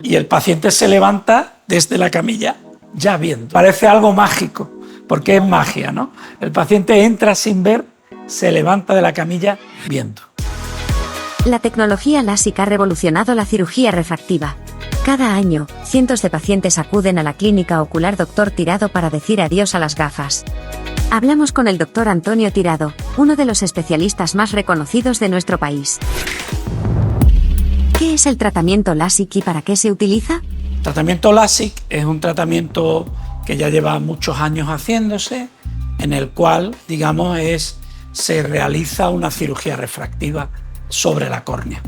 y el paciente se levanta desde la camilla ya viendo. Parece algo mágico, porque es magia, ¿no? El paciente entra sin ver, se levanta de la camilla viendo. La tecnología LASIK ha revolucionado la cirugía refractiva. Cada año, cientos de pacientes acuden a la clínica ocular Dr. Tirado para decir adiós a las gafas. Hablamos con el Dr. Antonio Tirado, uno de los especialistas más reconocidos de nuestro país. ¿Qué es el tratamiento LASIK y para qué se utiliza? El tratamiento LASIK es un tratamiento que ya lleva muchos años haciéndose, en el cual, digamos, se realiza una cirugía refractiva sobre la córnea.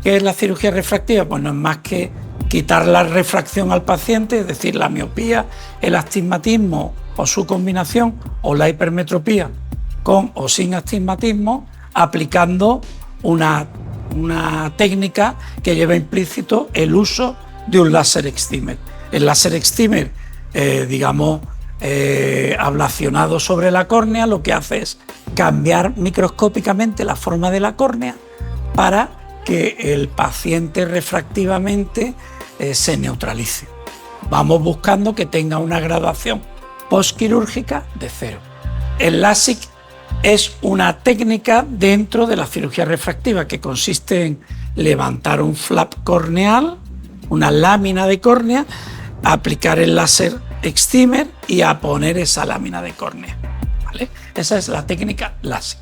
¿Qué es la cirugía refractiva? Pues no es más que quitar la refracción al paciente, es decir, la miopía, el astigmatismo o su combinación, o la hipermetropía con o sin astigmatismo, aplicando una técnica que lleva implícito el uso de un láser excimer. El láser excimer, ablacionado sobre la córnea, lo que hace es cambiar microscópicamente la forma de la córnea para que el paciente refractivamente se neutralice. Vamos buscando que tenga una graduación postquirúrgica de 0. El LASIK es una técnica dentro de la cirugía refractiva que consiste en levantar un flap corneal, una lámina de córnea, aplicar el láser excimer y a poner esa lámina de córnea, ¿vale? Esa es la técnica LASIK.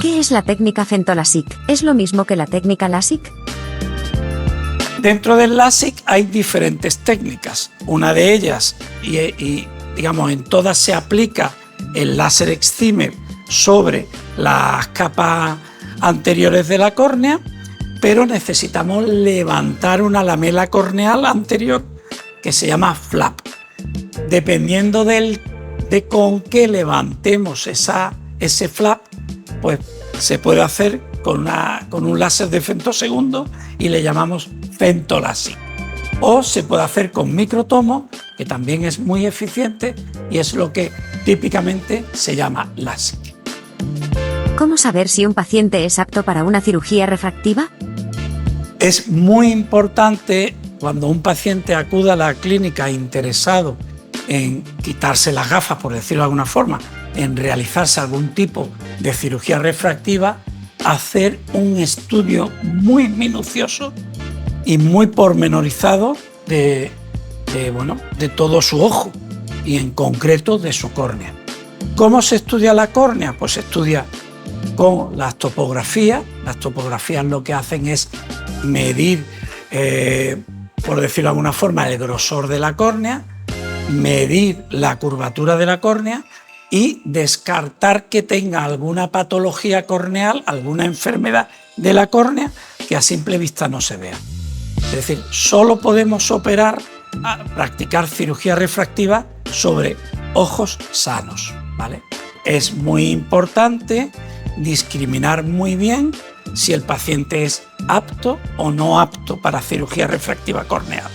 ¿Qué es la técnica FentoLASIK? ¿Es lo mismo que la técnica LASIK? Dentro del LASIK hay diferentes técnicas. Una de ellas, y en todas se aplica el láser excimer sobre las capas anteriores de la córnea, pero necesitamos levantar una lamela corneal anterior que se llama flap. Dependiendo de con qué levantemos ese flap, pues se puede hacer con un láser de femtosegundo y le llamamos FentoLASIK. O se puede hacer con microtomo, que también es muy eficiente y es lo que típicamente se llama LASIK. ¿Cómo saber si un paciente es apto para una cirugía refractiva? Es muy importante cuando un paciente acude a la clínica interesado en quitarse las gafas, por decirlo de alguna forma, en realizarse algún tipo de cirugía refractiva, hacer un estudio muy minucioso y muy pormenorizado de todo su ojo y en concreto de su córnea. ¿Cómo se estudia la córnea? Pues se estudia con las topografías. Las topografías lo que hacen es medir, por decirlo de alguna forma, el grosor de la córnea, medir la curvatura de la córnea y descartar que tenga alguna patología corneal, alguna enfermedad de la córnea que a simple vista no se vea. Es decir, solo podemos practicar cirugía refractiva sobre ojos sanos, ¿vale? Es muy importante discriminar muy bien si el paciente es apto o no apto para cirugía refractiva corneal.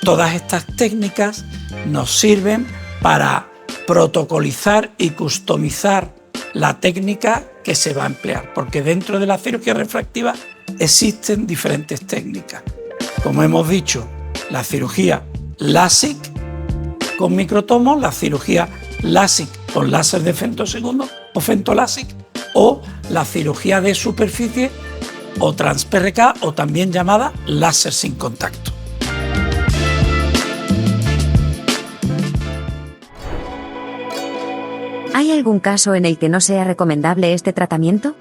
Todas estas técnicas nos sirven para protocolizar y customizar la técnica que se va a emplear, porque dentro de la cirugía refractiva existen diferentes técnicas. Como hemos dicho, la cirugía LASIK con microtomo, la cirugía LASIK con láser de femtosegundo o FentoLASIK, o la cirugía de superficie o trans-PRK, o también llamada láser sin contacto. ¿Hay algún caso en el que no sea recomendable este tratamiento?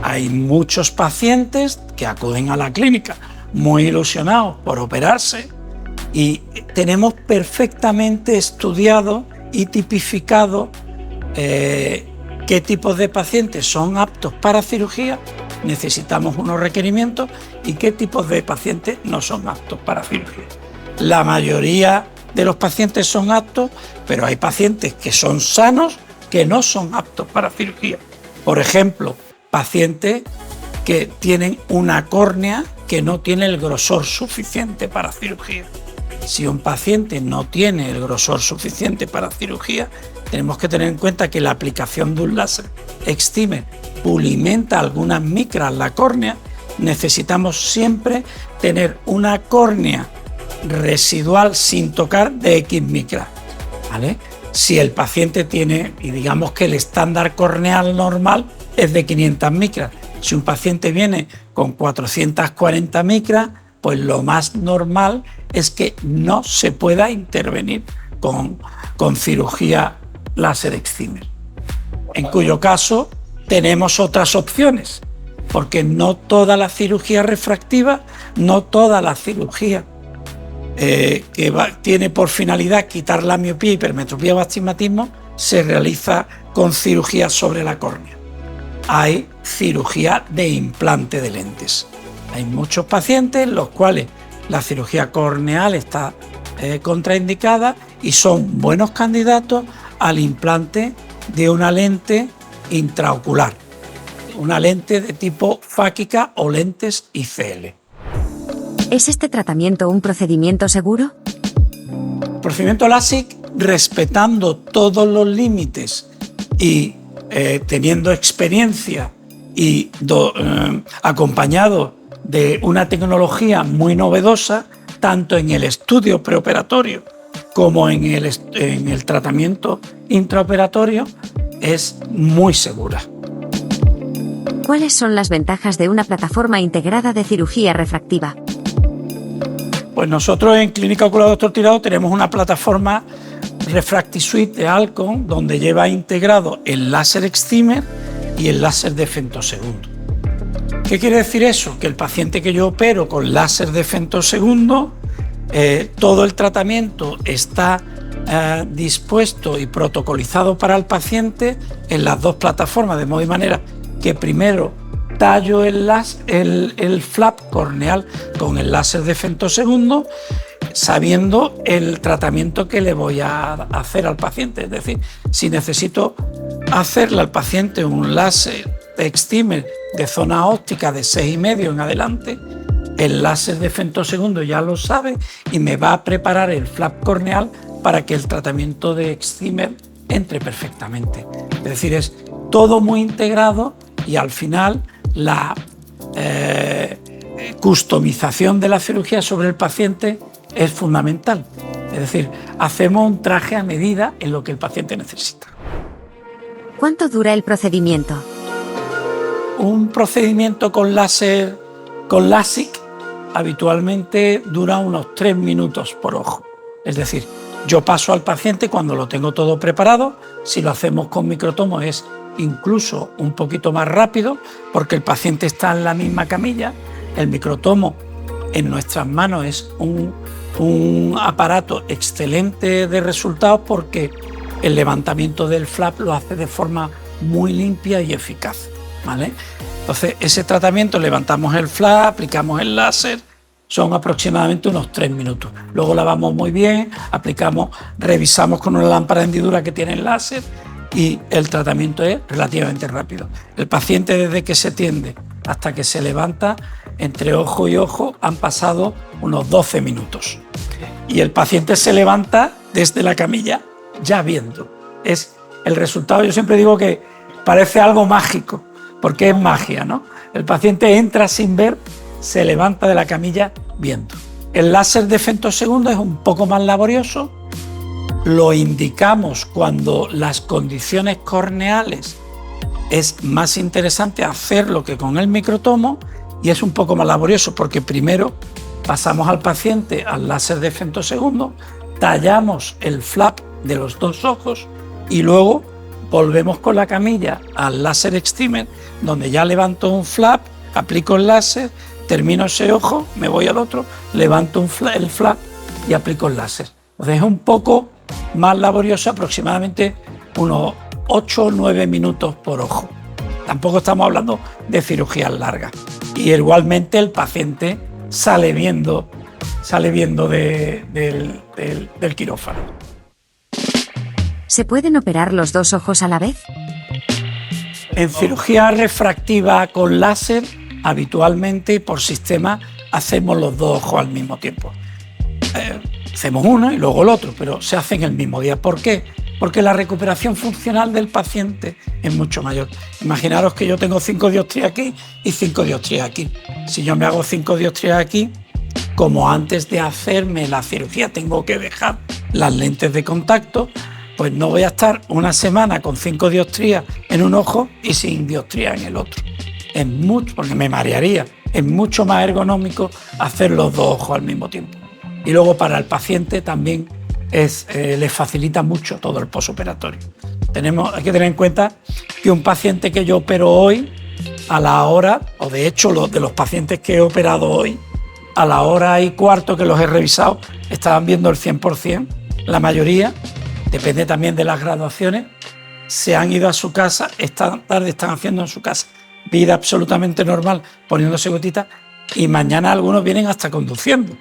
Hay muchos pacientes que acuden a la clínica muy ilusionados por operarse y tenemos perfectamente estudiado y tipificado qué tipos de pacientes son aptos para cirugía, necesitamos unos requerimientos, y qué tipos de pacientes no son aptos para cirugía. La mayoría de los pacientes son aptos, pero hay pacientes que son sanos que no son aptos para cirugía. Por ejemplo, pacientes que tienen una córnea que no tiene el grosor suficiente para cirugía. Si un paciente no tiene el grosor suficiente para cirugía, tenemos que tener en cuenta que la aplicación de un láser excimer pulimenta algunas micras la córnea, necesitamos siempre tener una córnea residual sin tocar de X micras, ¿vale? Si el paciente tiene, y digamos que el estándar corneal normal es de 500 micras, si un paciente viene con 440 micras, pues lo más normal es que no se pueda intervenir con cirugía láser excimer. En cuyo caso tenemos otras opciones, porque no toda la cirugía refractiva, no toda la cirugía tiene por finalidad quitar la miopía, hipermetropía o astigmatismo, se realiza con cirugía sobre la córnea. Hay cirugía de implante de lentes. Hay muchos pacientes en los cuales la cirugía corneal está contraindicada y son buenos candidatos al implante de una lente intraocular, una lente de tipo fáquica o lentes ICL. ¿Es este tratamiento un procedimiento seguro? El procedimiento LASIK, respetando todos los límites y teniendo experiencia y acompañado de una tecnología muy novedosa, tanto en el estudio preoperatorio como en el tratamiento intraoperatorio, es muy segura. ¿Cuáles son las ventajas de una plataforma integrada de cirugía refractiva? Pues nosotros en Clínica Ocular Dr. Tirado tenemos una plataforma RefractiSuite de Alcon, donde lleva integrado el láser excimer y el láser de femtosegundo. ¿Qué quiere decir eso? Que el paciente que yo opero con láser de femtosegundo, todo el tratamiento está dispuesto y protocolizado para el paciente en las dos plataformas, de modo y manera que primero tallo el flap corneal con el láser de femtosegundo, sabiendo el tratamiento que le voy a hacer al paciente. Es decir, si necesito hacerle al paciente un láser excimer de zona óptica de 6,5 en adelante, el láser de femtosegundo ya lo sabe y me va a preparar el flap corneal para que el tratamiento de excimer entre perfectamente. Es decir, es todo muy integrado y al final la customización de la cirugía sobre el paciente es fundamental. Es decir, hacemos un traje a medida en lo que el paciente necesita. ¿Cuánto dura el procedimiento? Un procedimiento con láser, con LASIK, habitualmente dura unos 3 minutos por ojo. Es decir, yo paso al paciente cuando lo tengo todo preparado. Si lo hacemos con microtomo es incluso un poquito más rápido, porque el paciente está en la misma camilla. El microtomo en nuestras manos es un aparato excelente de resultados, porque el levantamiento del flap lo hace de forma muy limpia y eficaz, ¿vale? Entonces, ese tratamiento, levantamos el flap, aplicamos el láser, son aproximadamente unos 3 minutos. Luego lavamos muy bien, revisamos con una lámpara de hendidura que tiene el láser y el tratamiento es relativamente rápido. El paciente, desde que se tiende hasta que se levanta, entre ojo y ojo han pasado unos 12 minutos. Y el paciente se levanta desde la camilla ya viendo. Es el resultado, yo siempre digo que parece algo mágico, porque es magia, ¿no? El paciente entra sin ver, se levanta de la camilla viendo. El láser de femtosegundo es un poco más laborioso, lo indicamos cuando las condiciones corneales es más interesante hacerlo que con el microtomo, y es un poco más laborioso porque primero pasamos al paciente al láser de femtosegundo, tallamos el flap de los dos ojos y luego volvemos con la camilla al láser excimer, donde ya levanto un flap, aplico el láser, termino ese ojo, me voy al otro, levanto el flap y aplico el láser. Entonces es un poco más laborioso, aproximadamente unos 8 o 9 minutos por ojo. Tampoco estamos hablando de cirugías largas. Y igualmente el paciente sale viendo del quirófano. ¿Se pueden operar los dos ojos a la vez? En cirugía refractiva con láser, habitualmente por sistema hacemos los dos ojos al mismo tiempo. Hacemos uno y luego el otro, pero se hacen el mismo día. ¿Por qué? porque la recuperación funcional del paciente es mucho mayor. Imaginaros que yo tengo 5 dioptrías aquí y 5 dioptrías aquí. Si yo me hago 5 dioptrías aquí, como antes de hacerme la cirugía tengo que dejar las lentes de contacto, pues no voy a estar una semana con 5 dioptrías en un ojo y sin dioptrías en el otro. Es mucho, porque me marearía. Es mucho más ergonómico hacer los dos ojos al mismo tiempo. Y luego para el paciente también le facilita mucho todo el posoperatorio. Hay que tener en cuenta que un paciente que yo opero hoy, a la hora, o de hecho de los pacientes que he operado hoy, a la hora y cuarto que los he revisado, estaban viendo el 100%. La mayoría, depende también de las graduaciones, se han ido a su casa, esta tarde están haciendo en su casa vida absolutamente normal, poniéndose gotitas, y mañana algunos vienen hasta conduciendo.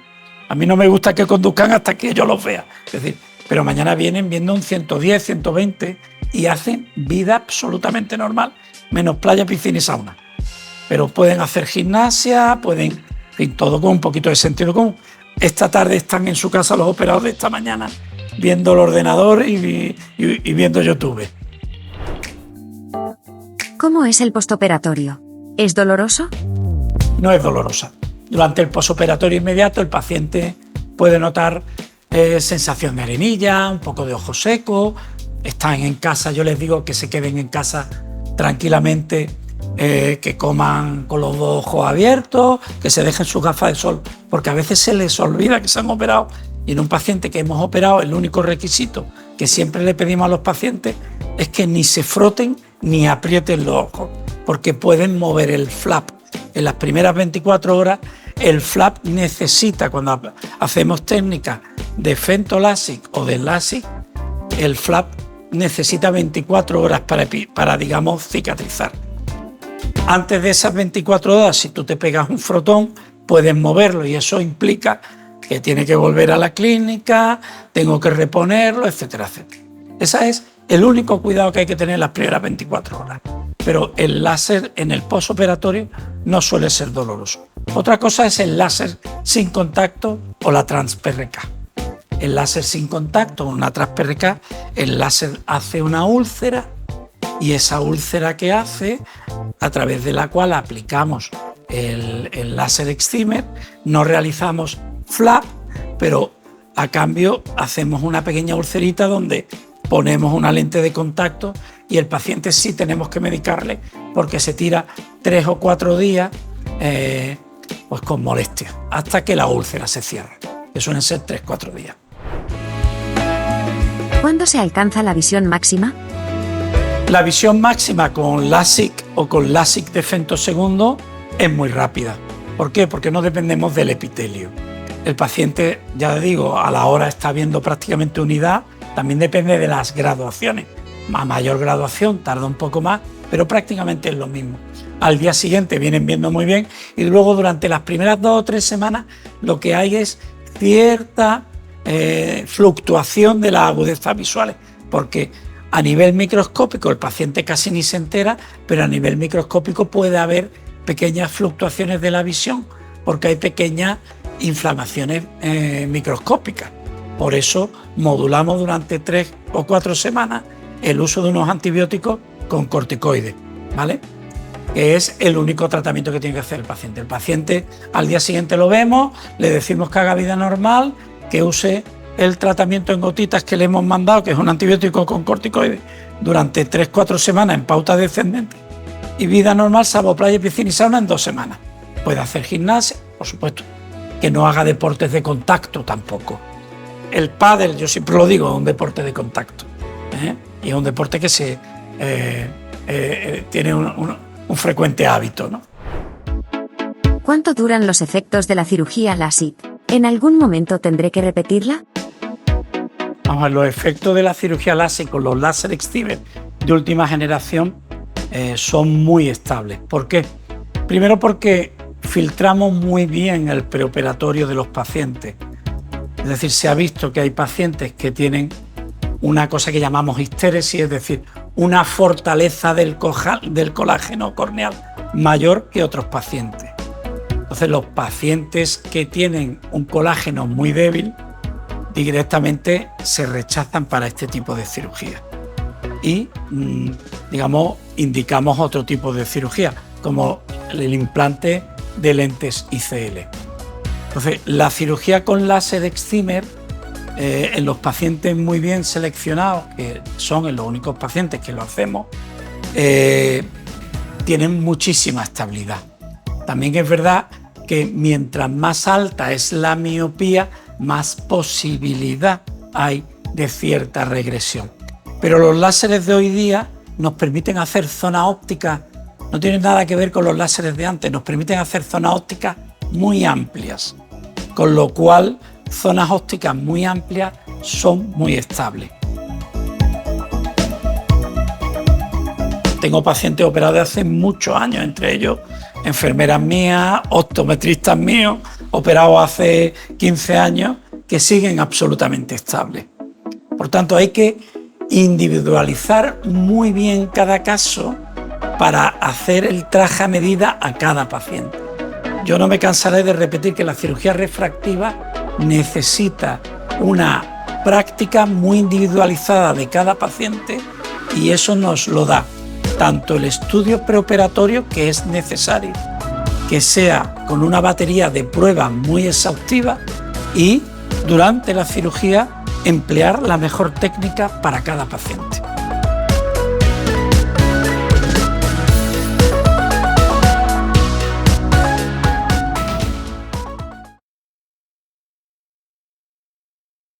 A mí no me gusta que conduzcan hasta que yo los vea. Es decir, pero mañana vienen viendo un 110, 120 y hacen vida absolutamente normal, menos playa, piscina y sauna. Pero pueden hacer gimnasia, pueden, en fin, todo con un poquito de sentido común. Esta tarde están en su casa los operados de esta mañana viendo el ordenador y viendo YouTube. ¿Cómo es el postoperatorio? ¿Es doloroso? No es dolorosa. Durante el posoperatorio inmediato el paciente puede notar sensación de arenilla, un poco de ojo seco. Están en casa, yo les digo que se queden en casa tranquilamente, que coman con los dos ojos abiertos, que se dejen sus gafas de sol, porque a veces se les olvida que se han operado, y en un paciente que hemos operado el único requisito que siempre le pedimos a los pacientes es que ni se froten ni aprieten los ojos, porque pueden mover el flap. En las primeras 24 horas el flap necesita, cuando hacemos técnicas de FentoLASIK o de LASIK, el flap necesita 24 horas para digamos, cicatrizar. Antes de esas 24 horas, si tú te pegas un frotón, puedes moverlo, y eso implica que tiene que volver a la clínica, tengo que reponerlo, etcétera, etcétera. Ese es el único cuidado que hay que tener en las primeras 24 horas. Pero el láser en el posoperatorio no suele ser doloroso. Otra cosa es el láser sin contacto o la trans-PRK. El láser sin contacto o una trans-PRK, el láser hace una úlcera, y esa úlcera que hace, a través de la cual aplicamos el láser excimer, no realizamos flap, pero a cambio hacemos una pequeña ulcerita donde ponemos una lente de contacto, y el paciente sí tenemos que medicarle porque se tira 3 o 4 días pues con molestia hasta que la úlcera se cierra, que suelen ser 3 o 4 días. ¿Cuándo se alcanza la visión máxima? La visión máxima con LASIK o con LASIK de femtosegundo es muy rápida. ¿Por qué? Porque no dependemos del epitelio. El paciente, ya digo, a la hora está viendo prácticamente unidad. También depende de las graduaciones. A mayor graduación tarda un poco más, pero prácticamente es lo mismo. Al día siguiente vienen viendo muy bien, y luego durante las primeras 2 o 3 semanas lo que hay es cierta fluctuación de las agudezas visuales, porque a nivel microscópico el paciente casi ni se entera, pero a nivel microscópico puede haber pequeñas fluctuaciones de la visión, porque hay pequeñas inflamaciones microscópicas. Por eso modulamos durante 3 o 4 semanas el uso de unos antibióticos con corticoides, ¿vale? Que es el único tratamiento que tiene que hacer el paciente. El paciente al día siguiente lo vemos, le decimos que haga vida normal, que use el tratamiento en gotitas que le hemos mandado, que es un antibiótico con corticoides, durante 3-4 semanas en pauta descendente, y vida normal, salvo playa, piscina y sauna, en 2 semanas. Puede hacer gimnasia, por supuesto, que no haga deportes de contacto tampoco. El pádel, yo siempre lo digo, es un deporte de contacto, y es un deporte que tiene un frecuente hábito, ¿no? ¿Cuánto duran los efectos de la cirugía LASIK? ¿En algún momento tendré que repetirla? Vamos a ver, los efectos de la cirugía LASIK con los láser excimer de última generación son muy estables. ¿Por qué? Primero porque filtramos muy bien el preoperatorio de los pacientes. Es decir, se ha visto que hay pacientes que tienen una cosa que llamamos histéresis, es decir, una fortaleza del colágeno corneal mayor que otros pacientes. Entonces, los pacientes que tienen un colágeno muy débil, directamente se rechazan para este tipo de cirugía. Y, digamos, indicamos otro tipo de cirugía, como el implante de lentes ICL. Entonces, la cirugía con láser excimer, en los pacientes muy bien seleccionados, que son en los únicos pacientes que lo hacemos, tienen muchísima estabilidad. También es verdad que mientras más alta es la miopía, más posibilidad hay de cierta regresión. Pero los láseres de hoy día nos permiten hacer zonas ópticas, no tienen nada que ver con los láseres de antes, nos permiten hacer zonas ópticas muy amplias, con lo cual zonas ópticas muy amplias son muy estables. Tengo pacientes operados de hace muchos años, entre ellos enfermeras mías, optometristas míos, operados hace 15 años, que siguen absolutamente estables. Por tanto, hay que individualizar muy bien cada caso para hacer el traje a medida a cada paciente. Yo no me cansaré de repetir que la cirugía refractiva necesita una práctica muy individualizada de cada paciente y eso nos lo da tanto el estudio preoperatorio, que es necesario que sea con una batería de pruebas muy exhaustiva, y durante la cirugía emplear la mejor técnica para cada paciente.